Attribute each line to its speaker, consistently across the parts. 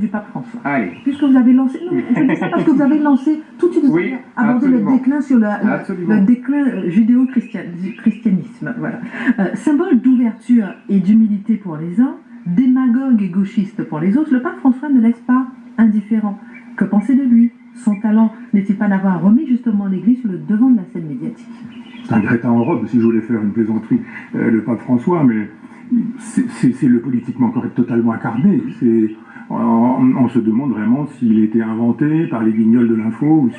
Speaker 1: du pape François.
Speaker 2: Allez.
Speaker 1: Puisque vous avez lancé, non, je dis ça parce que vous avez lancé tout de suite, vous avez abordé le déclin sur le déclin judéo-christianisme. Voilà. Symbole d'ouverture et d'humilité pour les uns, démagogue et gauchiste pour les autres, le pape François ne laisse pas indifférent. Que penser de lui? Son talent n'est-il pas d'avoir remis justement l'Église sur le devant de la scène médiatique?
Speaker 3: C'est un Greta en robe, si je voulais faire une plaisanterie, le pape François, mais c'est le politiquement correct totalement incarné. On se demande vraiment s'il a été inventé par les guignols de l'info ou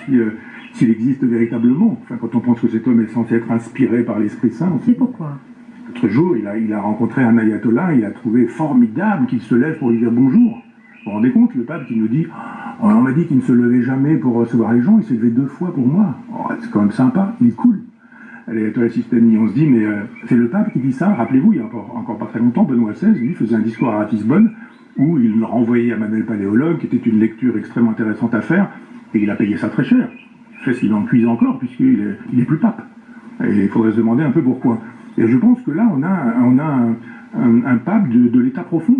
Speaker 3: s'il existe véritablement. Enfin, quand on pense que cet homme est censé être inspiré par l'Esprit Saint.
Speaker 1: C'est pourquoi?
Speaker 3: L'autre jour, il a rencontré un ayatollah, il a trouvé formidable qu'il se lève pour lui dire bonjour. Vous vous rendez compte, le pape qui nous dit « On m'a dit qu'il ne se levait jamais pour recevoir les gens, il s'est levé 2 fois pour moi. Oh, » C'est quand même sympa, il est cool. L'ayatollah Sistani, on se dit, mais c'est le pape qui dit ça. Rappelez-vous, il y a encore pas très longtemps, Benoît XVI, lui, faisait un discours à Ratisbonne où il renvoyait à Manuel Paléologue, qui était une lecture extrêmement intéressante à faire, et il a payé ça très cher. Fait s'il en cuise encore, puisqu'il est plus pape. Et il faudrait se demander un peu pourquoi. Et je pense que là, on a un pape de l'état profond.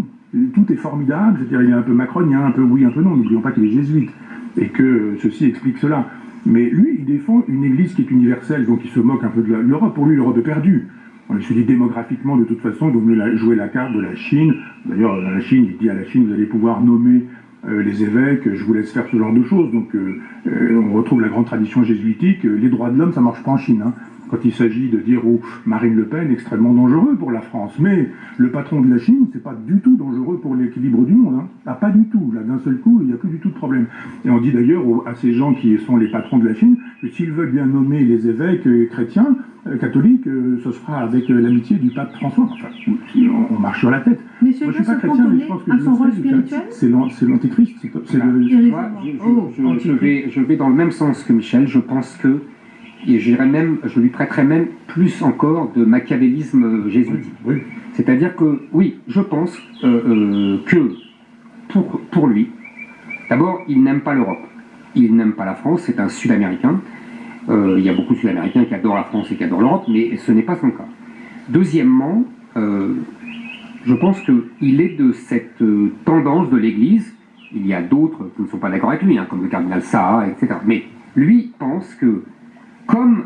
Speaker 3: Tout est formidable, c'est-à-dire il est un peu macronien, un peu oui, un peu non. N'oublions pas qu'il est jésuite, et que ceci explique cela. Mais lui, il défend une église qui est universelle, donc il se moque un peu de l'Europe. Pour lui, l'Europe est perdue. On se dit démographiquement, de toute façon, il vaut mieux jouer la carte de la Chine. D'ailleurs, dans la Chine, il dit à la Chine, vous allez pouvoir nommer les évêques, je vous laisse faire ce genre de choses. Donc, on retrouve la grande tradition jésuitique. Les droits de l'homme, ça marche pas en Chine. Hein. Quand il s'agit de dire Marine Le Pen, extrêmement dangereux pour la France. Mais le patron de la Chine, c'est pas du tout dangereux pour l'équilibre du monde. Hein. Ah, pas du tout. Là, d'un seul coup, il n'y a plus du tout de problème. Et on dit d'ailleurs à ces gens qui sont les patrons de la Chine que s'ils veulent bien nommer les évêques chrétiens, catholiques, ce sera avec l'amitié du pape François. Enfin, on marche sur la tête.
Speaker 1: Mais moi, je suis pas chrétien, mais je pense que son rôle spirituel,
Speaker 3: c'est l'antéchrist.
Speaker 2: Je vais dans le même sens que Michel. Je pense que et je lui prêterais même plus encore de machiavélisme jésuitique.
Speaker 3: Oui.
Speaker 2: C'est-à-dire que, oui, je pense que pour lui, d'abord, il n'aime pas l'Europe. Il n'aime pas la France, c'est un Sud-Américain. Il y a beaucoup de Sud-Américains qui adorent la France et qui adorent l'Europe, mais ce n'est pas son cas. Deuxièmement, je pense qu'il est de cette tendance de l'Église. Il y a d'autres qui ne sont pas d'accord avec lui, hein, comme le cardinal Saha, etc. Mais lui pense que comme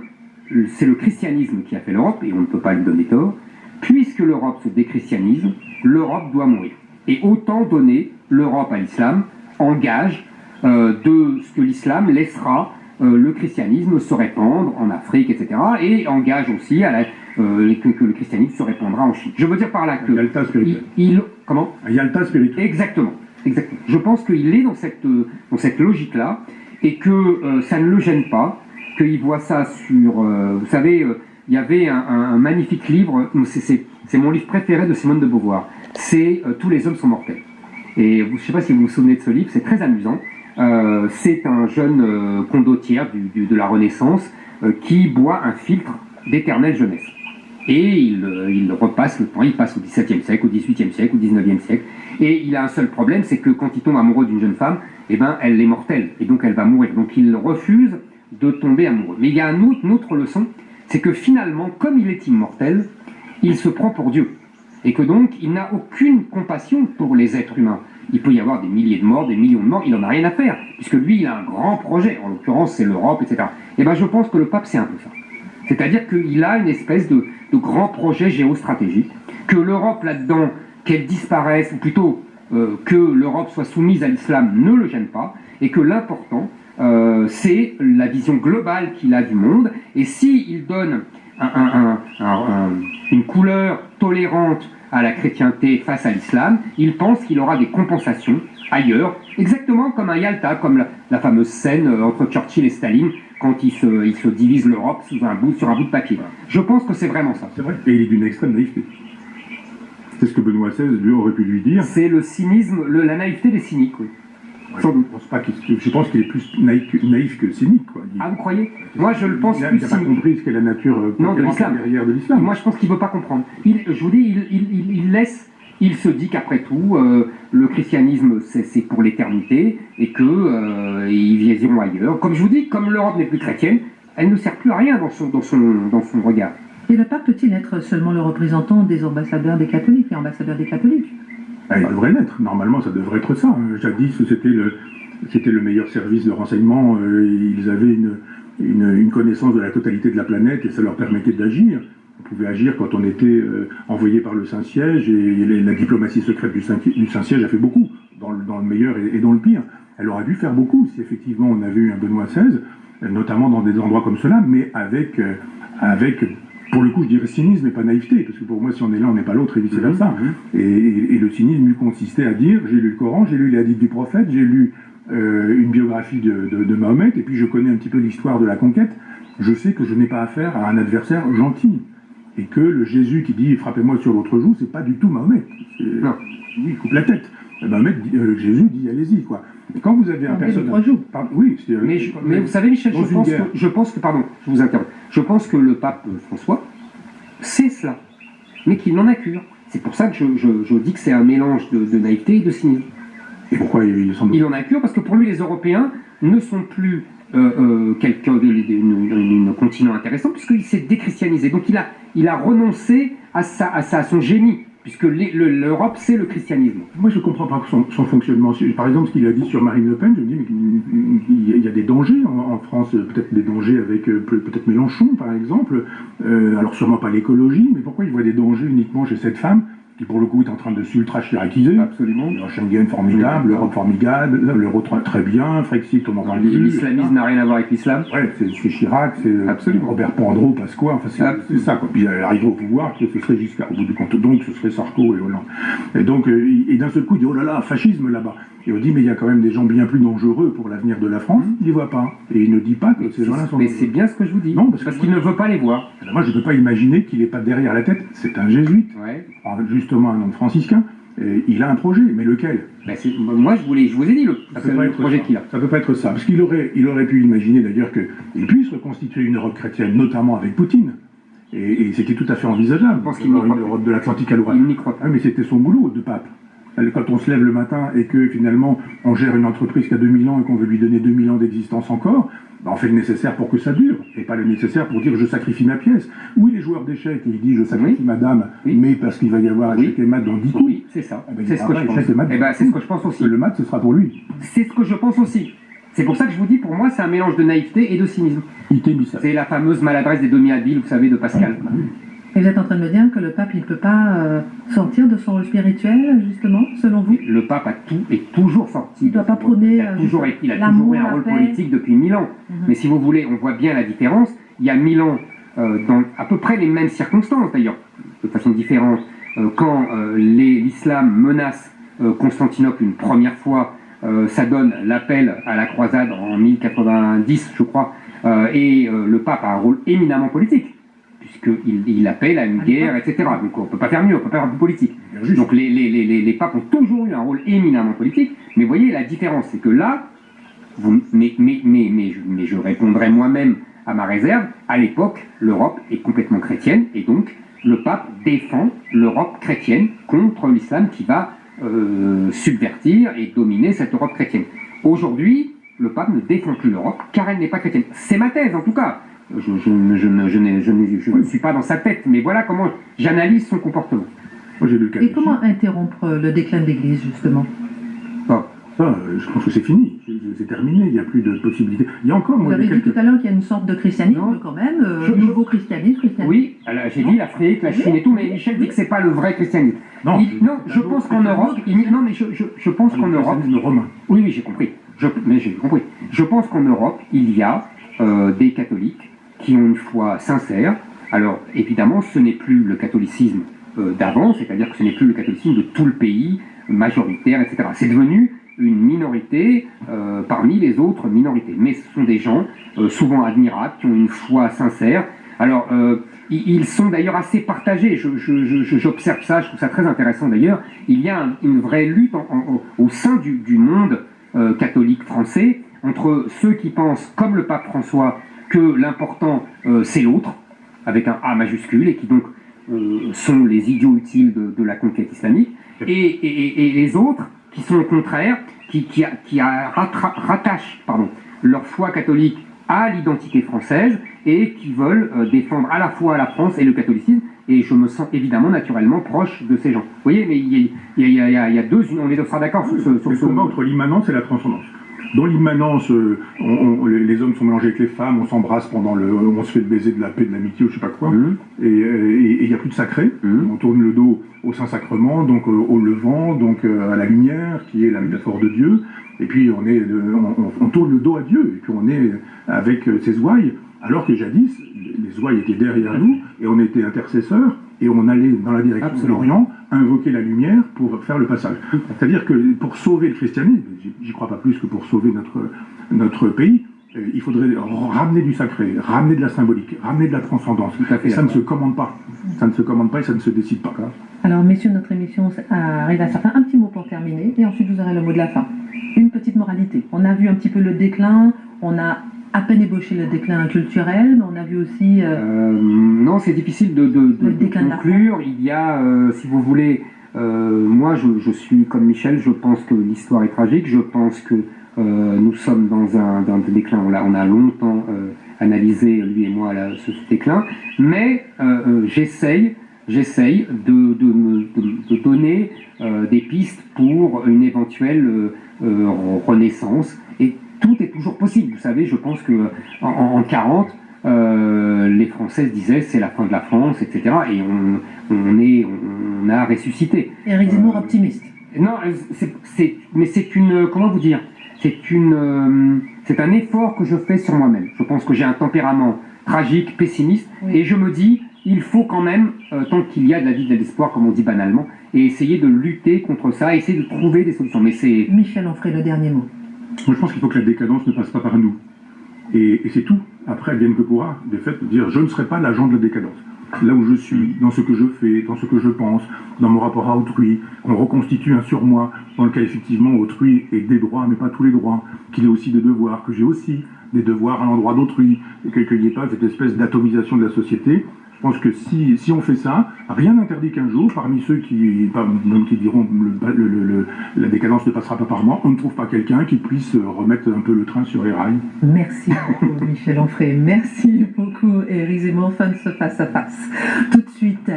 Speaker 2: c'est le christianisme qui a fait l'Europe, et on ne peut pas lui donner tort, puisque l'Europe se déchristianise, l'Europe doit mourir. Et autant donner l'Europe à l'islam en gage de ce que l'islam laissera le christianisme se répandre en Afrique, etc. Et en gage aussi que le christianisme se répandra en Chine. Je veux dire par là que...
Speaker 3: Un Yalta spirituel.
Speaker 2: Comment?
Speaker 3: Un Yalta spirituel.
Speaker 2: Exactement. Je pense qu'il est dans cette logique-là, et que ça ne le gêne pas, qu'il voit ça sur... vous savez, il y avait un magnifique livre, c'est mon livre préféré de Simone de Beauvoir, c'est « Tous les hommes sont mortels ». Et je ne sais pas si vous vous souvenez de ce livre, c'est très amusant. C'est un jeune condottière de la Renaissance qui boit un filtre d'éternelle jeunesse. Et il repasse le temps, il passe au XVIIe siècle, au XVIIIe siècle, au XIXe siècle. Et il a un seul problème, c'est que quand il tombe amoureux d'une jeune femme, eh ben, elle est mortelle, et donc elle va mourir. Donc il refuse de tomber amoureux. Mais il y a une autre leçon, c'est que finalement, comme il est immortel, il se prend pour Dieu. Et que donc, il n'a aucune compassion pour les êtres humains. Il peut y avoir des milliers de morts, des millions de morts, il n'en a rien à faire, puisque lui, il a un grand projet, en l'occurrence, c'est l'Europe, etc. Et bien, je pense que le pape, c'est un peu ça. C'est-à-dire qu'il a une espèce de grand projet géostratégique, que l'Europe, là-dedans, qu'elle disparaisse, ou plutôt que l'Europe soit soumise à l'islam, ne le gêne pas, et que l'important, c'est la vision globale qu'il a du monde, et s'il donne une couleur tolérante à la chrétienté face à l'islam, il pense qu'il aura des compensations ailleurs, exactement comme à Yalta, comme la fameuse scène entre Churchill et Staline, quand ils se divisent l'Europe sur un bout de papier. Je pense que c'est vraiment ça.
Speaker 3: C'est vrai, et il est d'une extrême naïveté. C'est ce que Benoît XVI, lui, aurait pu lui dire.
Speaker 2: C'est le cynisme, la naïveté des cyniques, oui.
Speaker 3: Je pense qu'il est plus naïf que cynique. Quoi.
Speaker 2: Ah, vous croyez? Moi, je le pense plus cynique.
Speaker 3: Il n'a pas compris ce qu'est la nature derrière de l'islam.
Speaker 2: Moi, je pense qu'il ne veut pas comprendre. Je vous dis, il se dit qu'après tout, le christianisme, c'est pour l'éternité, et qu'ils iront ailleurs. Comme je vous dis, comme l'Europe n'est plus chrétienne, elle ne sert plus à rien dans son regard.
Speaker 1: Et le pape peut-il être seulement le représentant des ambassadeurs des catholiques, et ambassadeurs des catholiques?
Speaker 3: Ah, il devrait l'être. Normalement, ça devrait être ça. Jadis, c'était le meilleur service de renseignement. Ils avaient une connaissance de la totalité de la planète et ça leur permettait d'agir. On pouvait agir quand on était envoyé par le Saint-Siège et la diplomatie secrète du Saint-Siège a fait beaucoup, dans le meilleur et dans le pire. Elle aurait dû faire beaucoup si effectivement on avait eu un Benoît XVI, notamment dans des endroits comme cela, mais avec pour le coup, je dirais cynisme et pas naïveté, parce que pour moi, si on est l'un, on n'est pas l'autre, et vice-versa. Et le cynisme lui consistait à dire, j'ai lu le Coran, j'ai lu les hadiths du prophète, j'ai lu une biographie de Mahomet, et puis je connais un petit peu l'histoire de la conquête, je sais que je n'ai pas affaire à un adversaire gentil. Et que le Jésus qui dit « frappez-moi sur l'autre joue », c'est pas du tout Mahomet. Non, lui, il coupe la tête. Jésus dit « allez-y », quoi. Et quand vous avez un personnage...
Speaker 2: Oui, mais vous savez, Michel, je pense que, pardon, je vous interromps, je pense que le pape François sait cela, mais qu'il n'en a cure. C'est pour ça que je dis que c'est un mélange de naïveté et de cynisme.
Speaker 3: Et pourquoi il
Speaker 2: en a cure? Parce que pour lui, les Européens ne sont plus quelqu'un d'un continent intéressant, puisqu'il s'est déchristianisé. Donc il a renoncé à son génie, puisque l'Europe, c'est le christianisme.
Speaker 3: Moi, je ne comprends pas son fonctionnement. Par exemple, ce qu'il a dit sur Marine Le Pen, je me dis, mais il y a des dangers en France, peut-être des dangers avec peut-être Mélenchon, par exemple. Alors, sûrement pas l'écologie, mais pourquoi il voit des dangers uniquement chez cette femme qui pour le coup est en train de s'ultra-chiraciser.
Speaker 2: Absolument.
Speaker 3: Schengen formidable, l'Europe formidable, l'euro très bien, Frexit on en parle plus.
Speaker 2: L'islamisme n'a rien à voir avec l'islam.
Speaker 3: Ouais, c'est Chirac, c'est Robert Pandreau, Pasqua, enfin c'est ça quoi. Puis elle arrive au pouvoir, que ce serait Giscard, au bout du compte, donc ce serait Sarko et Hollande. Et donc, et d'un seul coup il dit oh là là, fascisme là-bas. Et on dit mais il y a quand même des gens bien plus dangereux pour l'avenir de la France, il ne les voit pas. Et il ne dit pas que ces gens-là sont...
Speaker 2: Mais c'est bien ce que je vous dis, non, parce qu'il ne veut pas les voir.
Speaker 3: Alors moi je ne peux pas imaginer qu'il n'ait pas derrière la tête, c'est un jésuite, justement un homme franciscain, et il a un projet, mais lequel?
Speaker 2: Moi je vous ai dit le projet qu'il a.
Speaker 3: Ça ne peut pas être ça, parce qu'il aurait pu imaginer d'ailleurs qu'il puisse reconstituer une Europe chrétienne, notamment avec Poutine. Et c'était tout à fait envisageable.
Speaker 2: Je pense qu'il n'y croit pas.
Speaker 3: Une Europe de l'Atlantique à l'Ouest.
Speaker 2: Il n'y croit pas.
Speaker 3: Mais c'était son boulot de pape. Quand on se lève le matin et que finalement on gère une entreprise qui a 2000 ans et qu'on veut lui donner 2000 ans d'existence encore, on fait le nécessaire pour que ça dure, et pas le nécessaire pour dire je sacrifie ma pièce. Oui, les joueurs d'échecs, il dit je sacrifie ma dame, mais parce qu'il va y avoir échec et mat dans 10 coups.
Speaker 2: Oui, c'est ça. C'est ce que je pense. C'est ce que je pense aussi.
Speaker 3: Le mat, ce sera pour lui.
Speaker 2: C'est ce que je pense aussi. C'est pour ça que je vous dis, pour moi, c'est un mélange de naïveté et de cynisme. C'est la fameuse maladresse des demi-habiles, vous savez, de Pascal.
Speaker 1: Et vous êtes en train de me dire que le pape, il ne peut pas sortir de son rôle spirituel, justement, selon vous?
Speaker 2: Le pape est toujours sorti.
Speaker 1: Il ne doit pas prôner...
Speaker 2: Il a toujours eu un rôle politique depuis 1000 ans. Mais si vous voulez, on voit bien la différence. Il y a 1000 ans, dans à peu près les mêmes circonstances, d'ailleurs, de façon différente, quand l'islam menace Constantinople une première fois, ça donne l'appel à la croisade en 1090, je crois, et le pape a un rôle éminemment politique, puisqu'il appelle à une guerre, etc. Donc on ne peut pas faire mieux, on ne peut pas faire plus politique. Donc les papes ont toujours eu un rôle éminemment politique, mais vous voyez, la différence, c'est que là, mais je répondrai moi-même à ma réserve, à l'époque, l'Europe est complètement chrétienne, et donc le pape défend l'Europe chrétienne contre l'islam qui va subvertir et dominer cette Europe chrétienne. Aujourd'hui, le pape ne défend plus l'Europe, car elle n'est pas chrétienne. C'est ma thèse, en tout cas. Je ne suis pas dans sa tête, mais voilà comment j'analyse son comportement.
Speaker 3: Moi, j'ai lu
Speaker 1: Et comment interrompre le déclin de l'Église, justement?
Speaker 3: Ça, je pense que c'est fini, c'est terminé, il n'y a plus de possibilités. Il y a encore...
Speaker 1: Vous avez dit tout à l'heure qu'il y a une sorte de christianisme, quand même, nouveau christianisme.
Speaker 2: Oui, j'ai dit l'Afrique, la Chine et tout, mais Michel dit que c'est pas le vrai christianisme. Non, je pense qu'en Europe... Non, mais je pense qu'en Europe...
Speaker 3: romain.
Speaker 2: Oui, j'ai compris. Mais j'ai compris. Je pense qu'en Europe, il y a des catholiques qui ont une foi sincère. Alors, évidemment, ce n'est plus le catholicisme d'avant, c'est-à-dire que ce n'est plus le catholicisme de tout le pays, majoritaire, etc. C'est devenu une minorité parmi les autres minorités. Mais ce sont des gens souvent admirables, qui ont une foi sincère. Alors, ils sont d'ailleurs assez partagés. J'observe ça, je trouve ça très intéressant d'ailleurs. Il y a une vraie lutte au sein du monde catholique français entre ceux qui pensent, comme le pape François, que l'important c'est l'autre, avec un A majuscule, et qui donc sont les idiots utiles de la conquête islamique, et les autres qui sont au contraire, qui rattachent leur foi catholique à l'identité française et qui veulent défendre à la fois la France et le catholicisme, et je me sens évidemment naturellement proche de ces gens. Vous voyez, mais il y a deux, on est d'accord sur
Speaker 3: le combat entre l'immanence et la transcendance. Dans l'immanence, les hommes sont mélangés avec les femmes, on s'embrasse on se fait le baiser de la paix, de l'amitié ou je sais pas quoi, et il n'y a plus de sacré. On tourne le dos au Saint-Sacrement, donc au levant, donc à la lumière, qui est la métaphore de Dieu, et puis on tourne le dos à Dieu, et puis on est avec ses ouailles, alors que jadis, les ouailles étaient derrière nous, et on était intercesseurs, et on allait dans la direction de l'Orient, invoquer la lumière pour faire le passage. C'est-à-dire que pour sauver le christianisme, j'y crois pas plus que pour sauver notre pays, il faudrait ramener du sacré, ramener de la symbolique, ramener de la transcendance. Et ça ne se commande pas. Ça ne se commande pas et ça ne se décide pas.
Speaker 1: Alors, messieurs, notre émission arrive à sa fin. Un petit mot pour terminer, et ensuite vous aurez le mot de la fin. Une petite moralité. On a vu un petit peu le déclin, on a à peine ébauché le déclin culturel, mais on a vu aussi...
Speaker 2: non, c'est difficile de conclure. Il y a, si vous voulez, moi je suis comme Michel, je pense que l'histoire est tragique, je pense que nous sommes dans un déclin, on a longtemps analysé, lui et moi, ce déclin, mais j'essaye de donner des pistes pour une éventuelle renaissance, et tout est toujours possible. Vous savez, je pense que en 40, les Français disaient c'est la fin de la France, etc. Et on a ressuscité.
Speaker 1: Éric Zemmour optimiste.
Speaker 2: Non, mais c'est une, comment vous dire, c'est un effort que je fais sur moi-même. Je pense que j'ai un tempérament tragique, pessimiste, et je me dis, il faut quand même, tant qu'il y a de la vie, de l'espoir, comme on dit banalement, et essayer de lutter contre ça, essayer de trouver des solutions. Mais c'est...
Speaker 1: Michel Onfray, le dernier mot.
Speaker 3: Moi, je pense qu'il faut que la décadence ne passe pas par nous. Et c'est tout. Après, advienne que pourra, de fait, de dire je ne serai pas l'agent de la décadence. Là où je suis, dans ce que je fais, dans ce que je pense, dans mon rapport à autrui, qu'on reconstitue un surmoi, dans lequel effectivement autrui ait des droits, mais pas tous les droits, qu'il ait aussi des devoirs, que j'ai aussi des devoirs à l'endroit d'autrui, et qu'il n'y ait pas cette espèce d'atomisation de la société. Je pense que si on fait ça, rien n'interdit qu'un jour, parmi ceux qui diront la décadence ne passera pas par moi, on ne trouve pas quelqu'un qui puisse remettre un peu le train sur les rails.
Speaker 1: Merci beaucoup Michel Onfray, merci beaucoup Éric Zemmour, fin de ce face à face. Tout de suite.